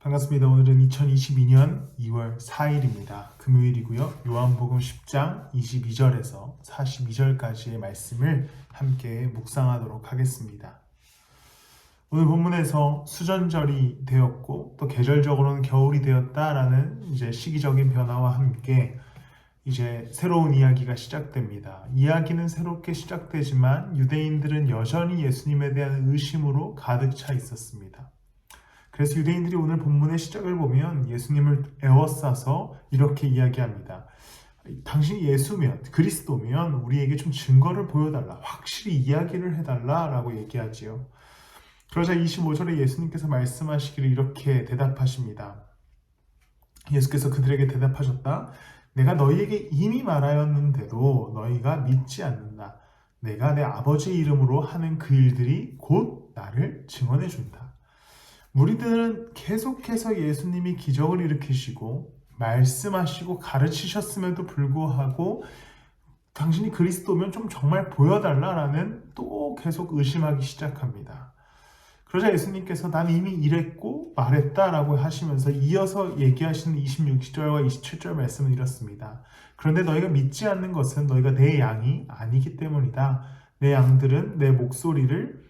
반갑습니다. 오늘은 2022년 2월 4일입니다. 금요일이고요. 요한복음 10장 22절에서 42절까지의 말씀을 함께 묵상하도록 하겠습니다. 오늘 본문에서 수전절이 되었고 또 계절적으로는 겨울이 되었다라는 이제 시기적인 변화와 함께 이제 새로운 이야기가 시작됩니다. 이야기는 새롭게 시작되지만 유대인들은 여전히 예수님에 대한 의심으로 가득 차 있었습니다. 그래서 유대인들이 오늘 본문의 시작을 보면 예수님을 에워싸서 이렇게 이야기합니다. 당신이 예수면, 그리스도면 우리에게 좀 증거를 보여달라, 확실히 이야기를 해달라라고 얘기하지요. 그러자 25절에 예수님께서 말씀하시기를 이렇게 대답하십니다. 예수께서 그들에게 대답하셨다. 내가 너희에게 이미 말하였는데도 너희가 믿지 않는다. 내가 내 아버지의 이름으로 하는 그 일들이 곧 나를 증언해 준다. 무리들은 계속해서 예수님이 기적을 일으키시고 말씀하시고 가르치셨음에도 불구하고 당신이 그리스도면 좀 정말 보여달라라는 또 계속 의심하기 시작합니다. 그러자 예수님께서 난 이미 이랬고 말했다라고 하시면서 이어서 얘기하시는 26절과 27절 말씀은 이렇습니다. 그런데 너희가 믿지 않는 것은 너희가 내 양이 아니기 때문이다. 내 양들은 내 목소리를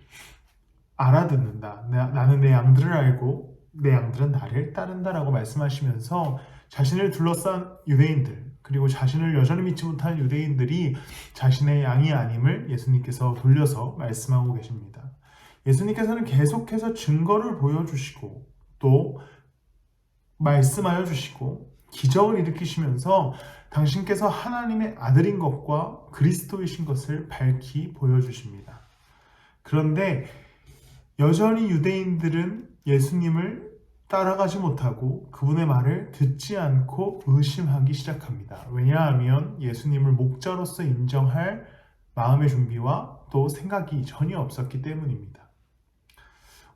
알아듣는다. 나는 내 양들을 알고 내 양들은 나를 따른다라고 말씀하시면서 자신을 둘러싼 유대인들 그리고 자신을 여전히 믿지 못하는 유대인들이 자신의 양이 아님을 예수님께서 돌려서 말씀하고 계십니다. 예수님께서는 계속해서 증거를 보여주시고 또 말씀하여 주시고 기적을 일으키시면서 당신께서 하나님의 아들인 것과 그리스도이신 것을 밝히 보여주십니다. 그런데 여전히 유대인들은 예수님을 따라가지 못하고 그분의 말을 듣지 않고 의심하기 시작합니다. 왜냐하면 예수님을 목자로서 인정할 마음의 준비와 또 생각이 전혀 없었기 때문입니다.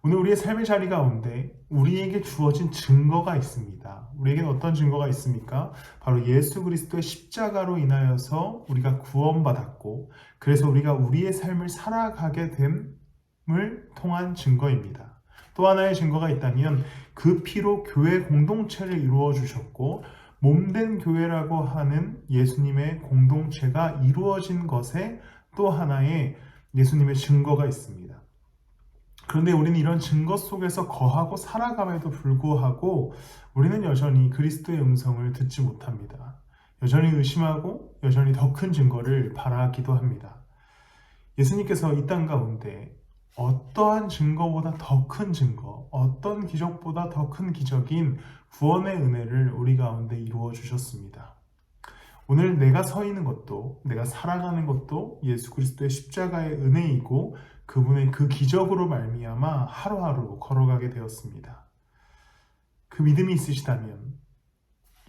오늘 우리의 삶의 자리 가운데 우리에게 주어진 증거가 있습니다. 우리에게는 어떤 증거가 있습니까? 바로 예수 그리스도의 십자가로 인하여서 우리가 구원받았고 그래서 우리가 우리의 삶을 살아가게 됨을 통한 증거입니다. 또 하나의 증거가 있다면 그 피로 교회 공동체를 이루어 주셨고 몸된 교회라고 하는 예수님의 공동체가 이루어진 것에 또 하나의 예수님의 증거가 있습니다. 그런데 우리는 이런 증거 속에서 거하고 살아감에도 불구하고 우리는 여전히 그리스도의 음성을 듣지 못합니다. 여전히 의심하고 여전히 더 큰 증거를 바라기도 합니다. 예수님께서 이 땅 가운데 어떠한 증거보다 더 큰 증거, 어떤 기적보다 더 큰 기적인 구원의 은혜를 우리 가운데 이루어 주셨습니다. 오늘 내가 서 있는 것도 내가 살아가는 것도 예수 그리스도의 십자가의 은혜이고 그분의 그 기적으로 말미암아 하루하루 걸어가게 되었습니다. 그 믿음이 있으시다면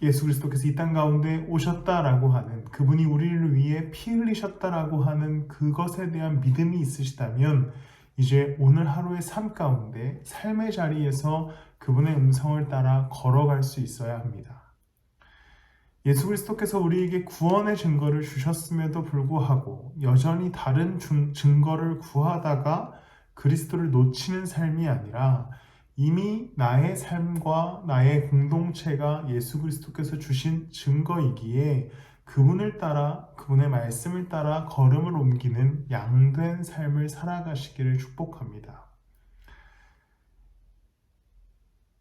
예수 그리스도께서 이 땅 가운데 오셨다라고 하는 그분이 우리를 위해 피 흘리셨다라고 하는 그것에 대한 믿음이 있으시다면 이제 오늘 하루의 삶 가운데 삶의 자리에서 그분의 음성을 따라 걸어갈 수 있어야 합니다. 예수 그리스도께서 우리에게 구원의 증거를 주셨음에도 불구하고 여전히 다른 증거를 구하다가 그리스도를 놓치는 삶이 아니라 이미 나의 삶과 나의 공동체가 예수 그리스도께서 주신 증거이기에 그분을 따라 그분의 말씀을 따라 걸음을 옮기는 양된 삶을 살아가시기를 축복합니다.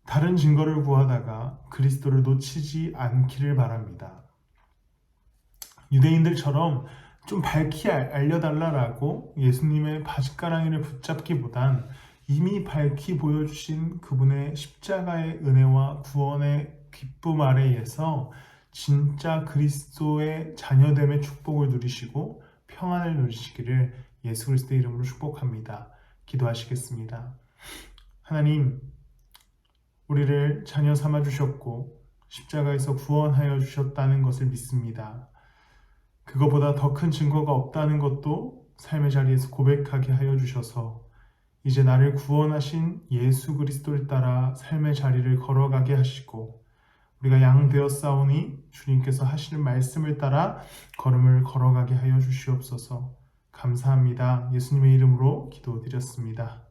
다른 증거를 구하다가 그리스도를 놓치지 않기를 바랍니다. 유대인들처럼 좀 밝히 알려달라고 예수님의 바짓가랑이를 붙잡기보단 이미 밝히 보여주신 그분의 십자가의 은혜와 구원의 기쁨 아래에서 진짜 그리스도의 자녀됨의 축복을 누리시고 평안을 누리시기를 예수 그리스도의 이름으로 축복합니다. 기도하시겠습니다. 하나님, 우리를 자녀 삼아 주셨고 십자가에서 구원하여 주셨다는 것을 믿습니다. 그것보다 더 큰 증거가 없다는 것도 삶의 자리에서 고백하게 하여 주셔서 이제 나를 구원하신 예수 그리스도를 따라 삶의 자리를 걸어가게 하시고 우리가 양 되었사오니 주님께서 하시는 말씀을 따라 걸음을 걸어가게 하여 주시옵소서. 감사합니다. 예수님의 이름으로 기도드렸습니다.